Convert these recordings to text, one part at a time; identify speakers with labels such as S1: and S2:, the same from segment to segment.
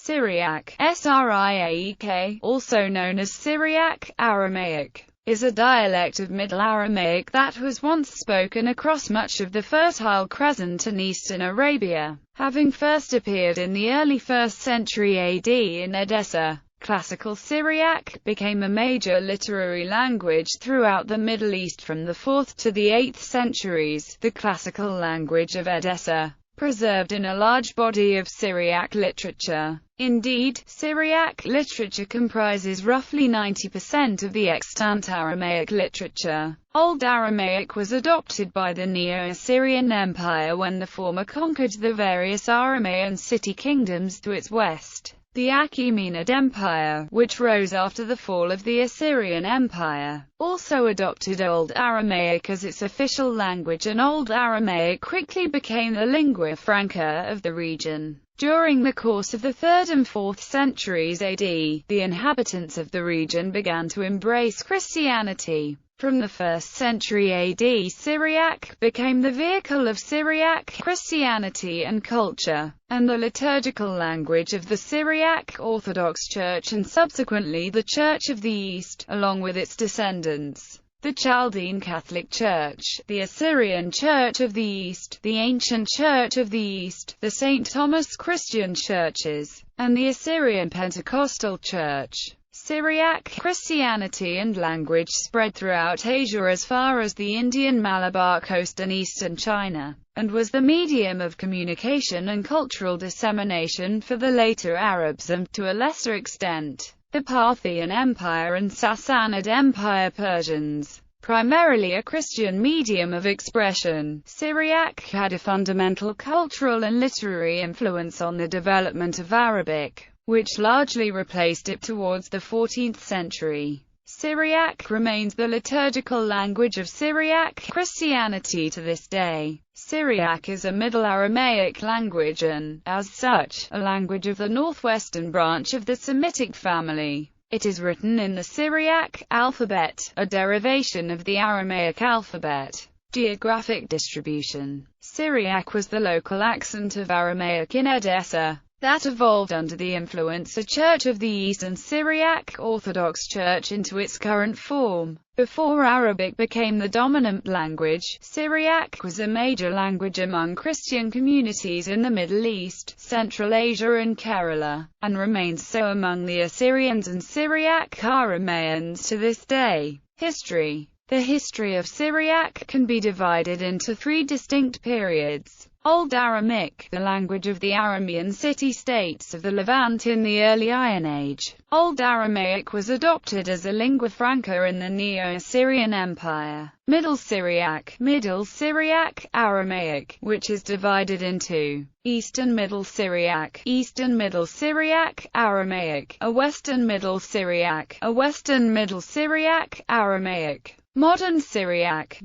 S1: Syriac, Syriac, also known as Syriac, Aramaic, is a dialect of Middle Aramaic that was once spoken across much of the Fertile Crescent and eastern Arabia, having first appeared in the early 1st century AD in Edessa. Classical Syriac became a major literary language throughout the Middle East from the 4th to the 8th centuries. The classical language of Edessa preserved in a large body of Syriac literature. Indeed, Syriac literature comprises roughly 90% of the extant Aramaic literature. Old Aramaic was adopted by the Neo-Assyrian Empire when the former conquered the various Aramaean city kingdoms to its west. The Achaemenid Empire, which rose after the fall of the Assyrian Empire, also adopted Old Aramaic as its official language, and Old Aramaic quickly became the lingua franca of the region. During the course of the 3rd and 4th centuries AD, the inhabitants of the region began to embrace Christianity. From the 1st century AD, Syriac became the vehicle of Syriac Christianity and culture, and the liturgical language of the Syriac Orthodox Church and subsequently the Church of the East, along with its descendants. The Chaldean Catholic Church, the Assyrian Church of the East, the Ancient Church of the East, the St. Thomas Christian Churches, and the Assyrian Pentecostal Church. Syriac Christianity and language spread throughout Asia as far as the Indian Malabar coast and eastern China, and was the medium of communication and cultural dissemination for the later Arabs and, to a lesser extent, the Parthian Empire and Sassanid Empire Persians. Primarily a Christian medium of expression, Syriac had a fundamental cultural and literary influence on the development of Arabic, which largely replaced it towards the 14th century. Syriac remains the liturgical language of Syriac Christianity to this day. Syriac is a Middle Aramaic language and, as such, a language of the northwestern branch of the Semitic family. It is written in the Syriac alphabet, a derivation of the Aramaic alphabet. Geographic distribution. Syriac was the local accent of Aramaic in Edessa that evolved under the influence of Church of the East and Syriac Orthodox Church into its current form. Before Arabic became the dominant language, Syriac was a major language among Christian communities in the Middle East, Central Asia and Kerala, and remains so among the Assyrians and Syriac Aramaeans to this day. History. The history of Syriac can be divided into 3 distinct periods. Old Aramaic, the language of the Aramean city-states of the Levant in the early Iron Age. Old Aramaic was adopted as a lingua franca in the Neo-Assyrian Empire. Middle Syriac, Aramaic, which is divided into Eastern Middle Syriac, Aramaic, a Western Middle Syriac, Aramaic. Modern Syriac,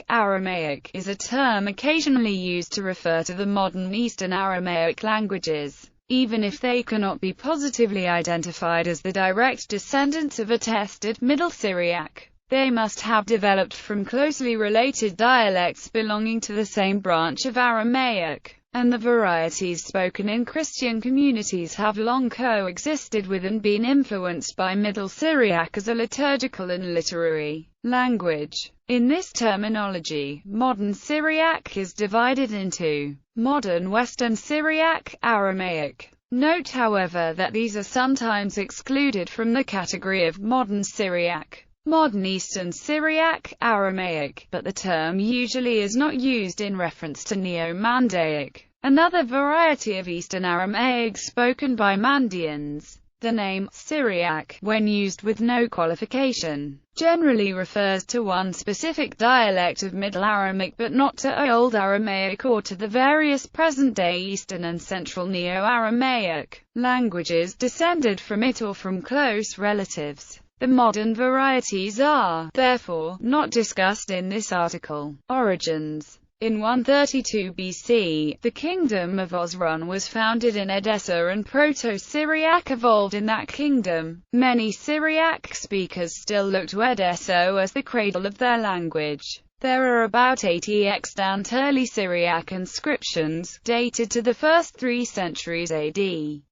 S1: Aramaic, is a term occasionally used to refer to the modern Eastern Aramaic languages, even if they cannot be positively identified as the direct descendants of attested Middle Syriac. They must have developed from closely related dialects belonging to the same branch of Aramaic, and the varieties spoken in Christian communities have long coexisted with and been influenced by Middle Syriac as a liturgical and literary language. In this terminology, modern Syriac is divided into modern Western Syriac, Aramaic. Note, however, that these are sometimes excluded from the category of modern Syriac. Modern Eastern Syriac, Aramaic, but the term usually is not used in reference to Neo-Mandaic, another variety of Eastern Aramaic spoken by Mandaeans. The name Syriac, when used with no qualification, generally refers to one specific dialect of Middle Aramaic but not to Old Aramaic or to the various present-day Eastern and Central Neo-Aramaic languages descended from it or from close relatives. The modern varieties are, therefore, not discussed in this article. Origins. In 132 BC, the kingdom of Osrun was founded in Edessa and Proto-Syriac evolved in that kingdom. Many Syriac speakers still look to Edessa as the cradle of their language. There are about 80 extant early Syriac inscriptions, dated to the first 3 centuries AD.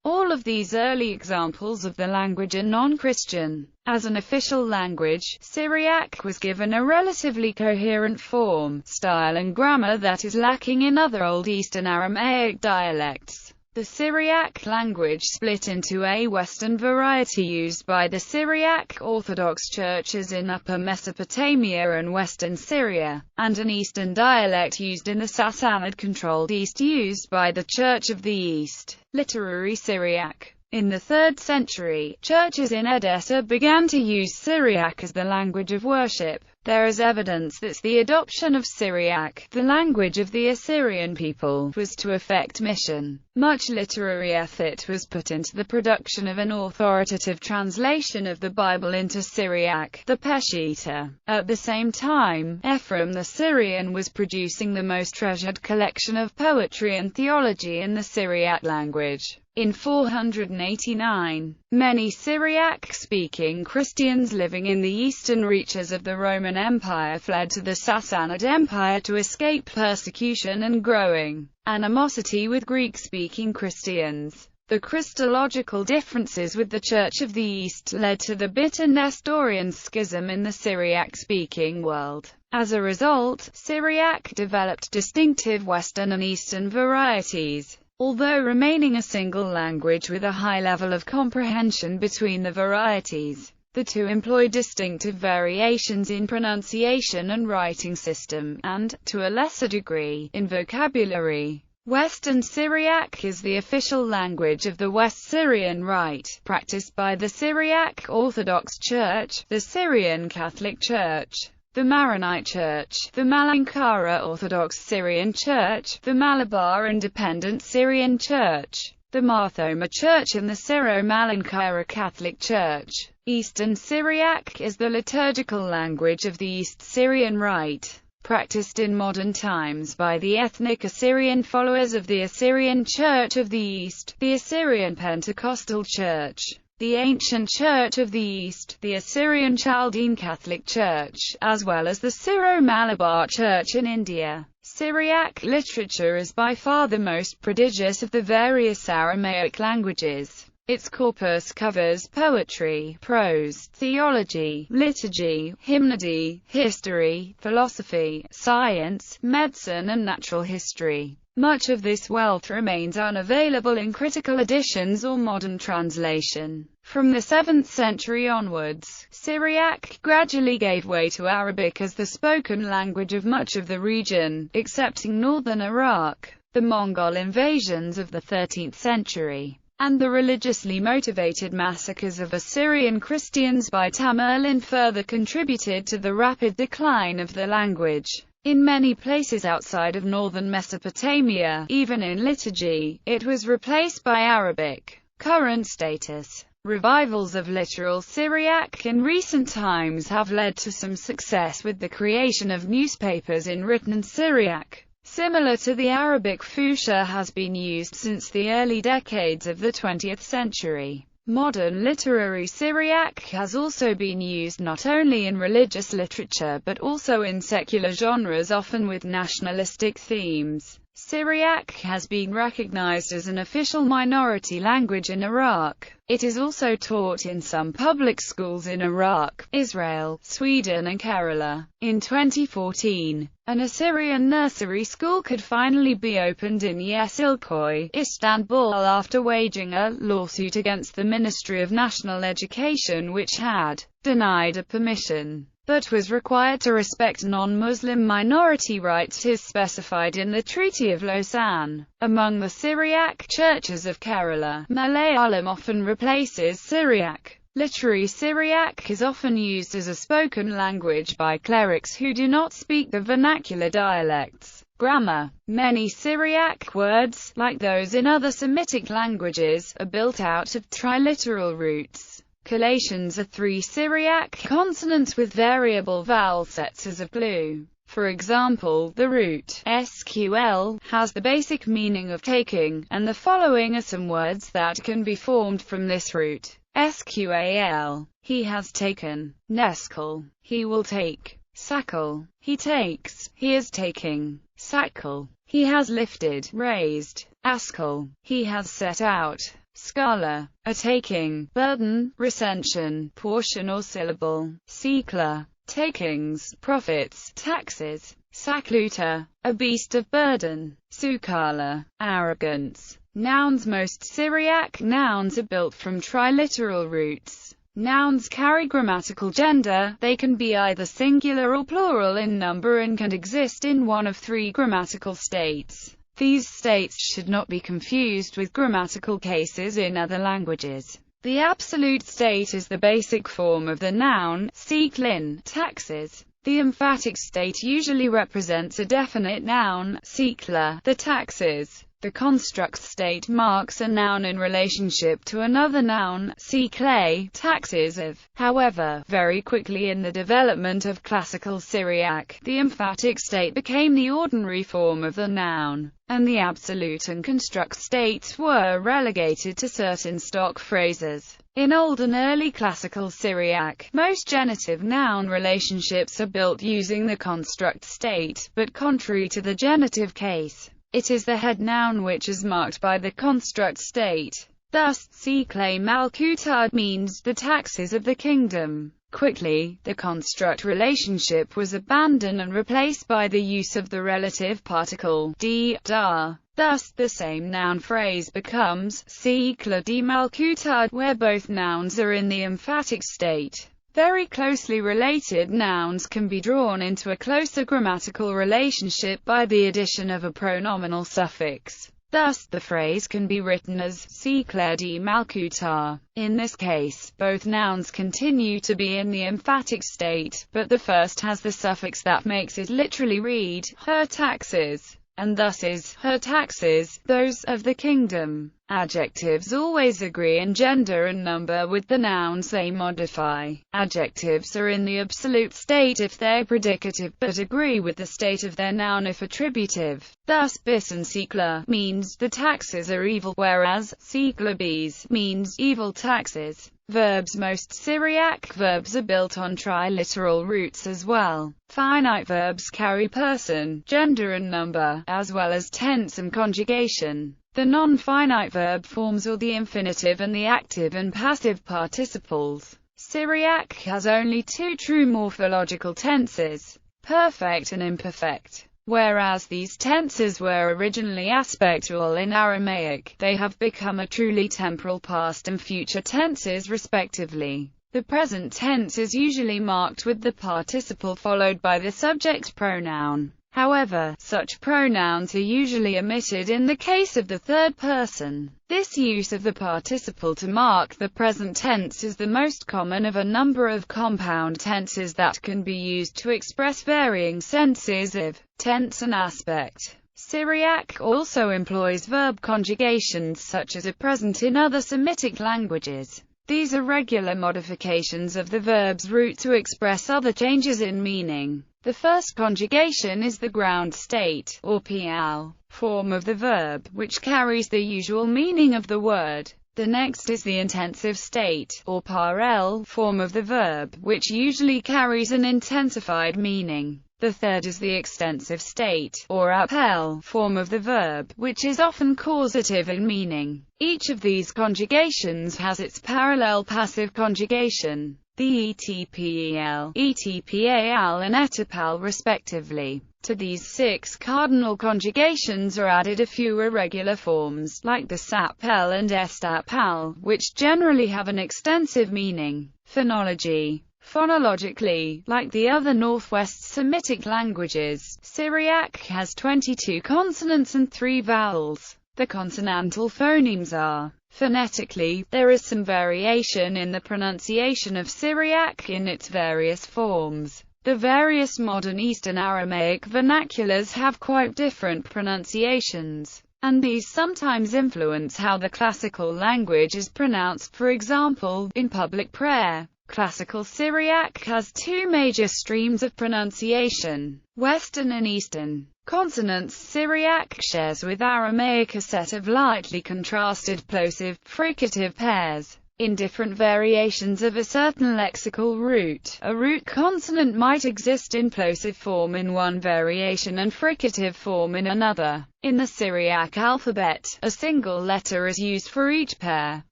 S1: All of these early examples of the language are non-Christian. As an official language, Syriac was given a relatively coherent form, style and grammar that is lacking in other Old Eastern Aramaic dialects. The Syriac language split into a Western variety used by the Syriac Orthodox churches in Upper Mesopotamia and Western Syria, and an Eastern dialect used in the Sassanid-controlled East used by the Church of the East. Literary Syriac. In the 3rd century, churches in Edessa began to use Syriac as the language of worship. There is evidence that the adoption of Syriac, the language of the Assyrian people, was to effect mission. Much literary effort was put into the production of an authoritative translation of the Bible into Syriac, the Peshitta. At the same time, Ephraim the Syrian was producing the most treasured collection of poetry and theology in the Syriac language. In 489, many Syriac-speaking Christians living in the eastern reaches of the Roman Empire fled to the Sassanid Empire to escape persecution and growing animosity with Greek-speaking Christians. The Christological differences with the Church of the East led to the bitter Nestorian schism in the Syriac-speaking world. As a result, Syriac developed distinctive Western and Eastern varieties. Although remaining a single language with a high level of comprehension between the varieties, the two employ distinctive variations in pronunciation and writing system, and, to a lesser degree, in vocabulary. Western Syriac is the official language of the West Syrian Rite, practiced by the Syriac Orthodox Church, the Syrian Catholic Church, the Maronite Church, the Malankara Orthodox Syrian Church, the Malabar Independent Syrian Church, the Marthoma Church and the Syro-Malankara Catholic Church. Eastern Syriac is the liturgical language of the East Syrian Rite, practiced in modern times by the ethnic Assyrian followers of the Assyrian Church of the East, the Assyrian Pentecostal Church, the Ancient Church of the East, the Assyrian Chaldean Catholic Church, as well as the Syro-Malabar Church in India. Syriac literature is by far the most prodigious of the various Aramaic languages. Its corpus covers poetry, prose, theology, liturgy, hymnody, history, philosophy, science, medicine and natural history. Much of this wealth remains unavailable in critical editions or modern translation. From the 7th century onwards, Syriac gradually gave way to Arabic as the spoken language of much of the region, excepting northern Iraq. The Mongol invasions of the 13th century, and the religiously motivated massacres of Assyrian Christians by Tamerlane further contributed to the rapid decline of the language. In many places outside of northern Mesopotamia, even in liturgy, it was replaced by Arabic. Current status. Revivals of literal Syriac in recent times have led to some success with the creation of newspapers in written Syriac. Similar to the Arabic Fusha has been used since the early decades of the 20th century. Modern literary Syriac has also been used not only in religious literature but also in secular genres, often with nationalistic themes. Syriac has been recognized as an official minority language in Iraq. It is also taught in some public schools in Iraq, Israel, Sweden and Kerala. In 2014, an Assyrian nursery school could finally be opened in Yeşilköy, Istanbul, after waging a lawsuit against the Ministry of National Education, which had denied a permission, but was required to respect non-Muslim minority rights as specified in the Treaty of Lausanne. Among the Syriac churches of Kerala, Malayalam often replaces Syriac. Literary Syriac is often used as a spoken language by clerics who do not speak the vernacular dialects. Grammar. Many Syriac words, like those in other Semitic languages, are built out of triliteral roots. Collations are 3 Syriac consonants with variable vowel sets as of clue. For example, the root sql has the basic meaning of taking, and the following are some words that can be formed from this root. Sqal, he has taken. Neskal, he will take. Sakal, he takes, he is taking. Sakal, he has lifted, raised. Askal, he has set out. Scala, a taking, burden, recension, portion or syllable. Sikla, takings, profits, taxes. Sakluta, a beast of burden. Sukala, arrogance. Nouns. Most Syriac nouns are built from triliteral roots. Nouns carry grammatical gender, they can be either singular or plural in number and can exist in one of three grammatical states. These states should not be confused with grammatical cases in other languages. The absolute state is the basic form of the noun, seeklin, taxes. The emphatic state usually represents a definite noun, seekla, the taxes. The construct state marks a noun in relationship to another noun, seeklay, taxes of. However, very quickly in the development of classical Syriac, the emphatic state became the ordinary form of the noun, and the absolute and construct states were relegated to certain stock phrases. In Old and Early Classical Syriac, most genitive noun relationships are built using the construct state, but contrary to the genitive case, it is the head noun which is marked by the construct state. Thus, Seeklay Malkutad means the taxes of the kingdom. Quickly, the construct relationship was abandoned and replaced by the use of the relative particle, di, da. Thus, the same noun phrase becomes, Seekla di Malkutad, where both nouns are in the emphatic state. Very closely related nouns can be drawn into a closer grammatical relationship by the addition of a pronominal suffix. Thus, the phrase can be written as, Seekla di Malkutar. In this case, both nouns continue to be in the emphatic state, but the first has the suffix that makes it literally read, her taxes, and thus is, her taxes, those of the kingdom. Adjectives always agree in gender and number with the nouns they modify. Adjectives are in the absolute state if they're predicative, but agree with the state of their noun if attributive. Thus, bis and seekla means the taxes are evil, whereas seekla bis means evil taxes. Verbs. Most Syriac verbs are built on triliteral roots as well. Finite verbs carry person, gender and number, as well as tense and conjugation. The non-finite verb forms are the infinitive and the active and passive participles. Syriac has only two true morphological tenses, perfect and imperfect. Whereas these tenses were originally aspectual in Aramaic, they have become a truly temporal past and future tenses respectively. The present tense is usually marked with the participle followed by the subject pronoun. However, such pronouns are usually omitted in the case of the third person. This use of the participle to mark the present tense is the most common of a number of compound tenses that can be used to express varying senses of tense and aspect. Syriac also employs verb conjugations such as are present in other Semitic languages. These are regular modifications of the verb's root to express other changes in meaning. The first conjugation is the ground state, or PL, form of the verb, which carries the usual meaning of the word. The next is the intensive state, or PARL, form of the verb, which usually carries an intensified meaning. The third is the extensive state, or APL, form of the verb, which is often causative in meaning. Each of these conjugations has its parallel passive conjugation, the ETPEL, ETPAL and ETAPAL respectively. To these 6 cardinal conjugations are added a few irregular forms, like the SAPL and ESTAPAL, which generally have an extensive meaning. Phonology Phonologically, like the other Northwest Semitic languages, Syriac has 22 consonants and 3 vowels. The consonantal phonemes are. Phonetically, there is some variation in the pronunciation of Syriac in its various forms. The various modern Eastern Aramaic vernaculars have quite different pronunciations, and these sometimes influence how the classical language is pronounced. For example, in public prayer, Classical Syriac has 2 major streams of pronunciation, Western and Eastern. Consonants Syriac shares with Aramaic a set of lightly contrasted plosive, fricative pairs. In different variations of a certain lexical root, a root consonant might exist in plosive form in one variation and fricative form in another. In the Syriac alphabet, a single letter is used for each pair.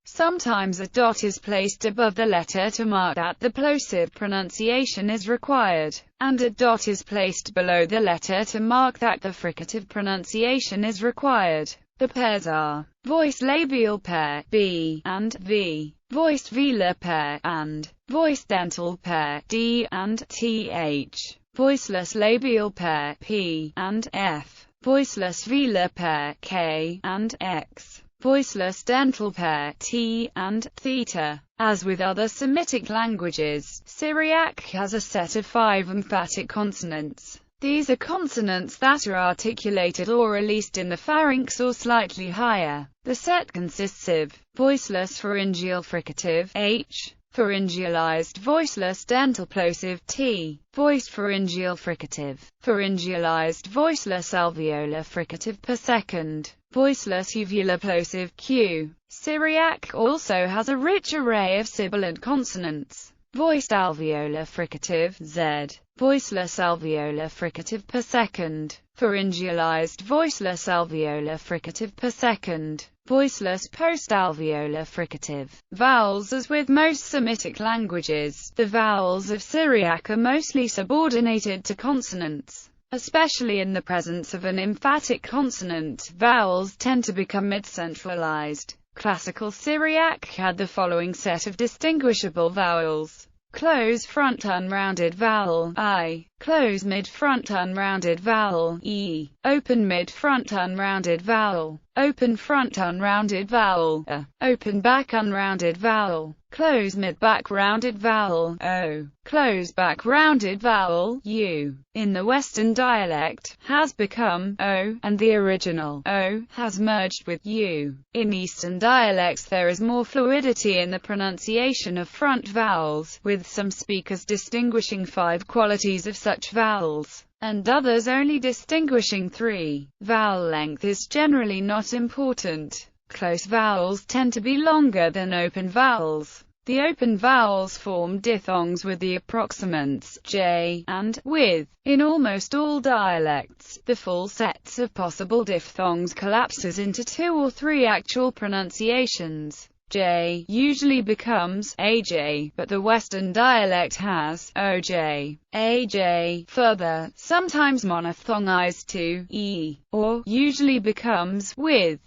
S1: Sometimes a dot is placed above the letter to mark that the plosive pronunciation is required, and a dot is placed below the letter to mark that the fricative pronunciation is required. The pairs are voiced labial pair, B and V, voiced velar pair, and voiced dental pair, D and TH, voiceless labial pair, P and F, voiceless velar pair, K and X, voiceless dental pair, T and theta. As with other Semitic languages, Syriac has a set of 5 emphatic consonants. These are consonants that are articulated or released in the pharynx or slightly higher. The set consists of voiceless pharyngeal fricative, H, pharyngealized voiceless dental plosive, T, voiced pharyngeal fricative, pharyngealized voiceless alveolar fricative per second, voiceless uvular plosive, Q. Syriac also has a rich array of sibilant consonants. Voiced alveolar fricative, Z, voiceless alveolar fricative per second, pharyngealized voiceless alveolar fricative per second, voiceless post-alveolar fricative. Vowels. As with most Semitic languages, the vowels of Syriac are mostly subordinated to consonants. Especially in the presence of an emphatic consonant, vowels tend to become mid-centralized. Classical Syriac had the following set of distinguishable vowels. Close front unrounded vowel, I. Close mid-front unrounded vowel, E. Open mid-front unrounded vowel. Open front unrounded vowel, A. Open back unrounded vowel. Close mid-back rounded vowel, O. Close back rounded vowel, U. In the Western dialect, has become O, and the original O has merged with U. In Eastern dialects there is more fluidity in the pronunciation of front vowels, with some speakers distinguishing 5 qualities of such vowels, and others only distinguishing 3. Vowel length is generally not important. Close vowels tend to be longer than open vowels. The open vowels form diphthongs with the approximants j and with. In almost all dialects, the full sets of possible diphthongs collapses into 2 or 3 actual pronunciations. J usually becomes AJ, but the Western dialect has OJ, AJ, further, sometimes monophthongized to E, or usually becomes with,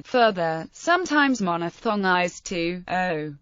S1: further, sometimes monophthongized to O.